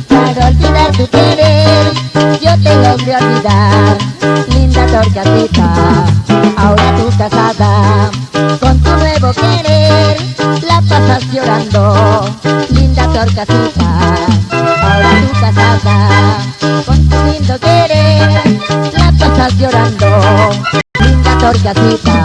para olvidar tu querer. Yo te logré olvidar, linda torcasita. Ahora tú casada, con tu nuevo querer, la pasas llorando, linda torcasita. Ahora tú casada, con tu lindo querer, la pasas llorando, linda torcasita.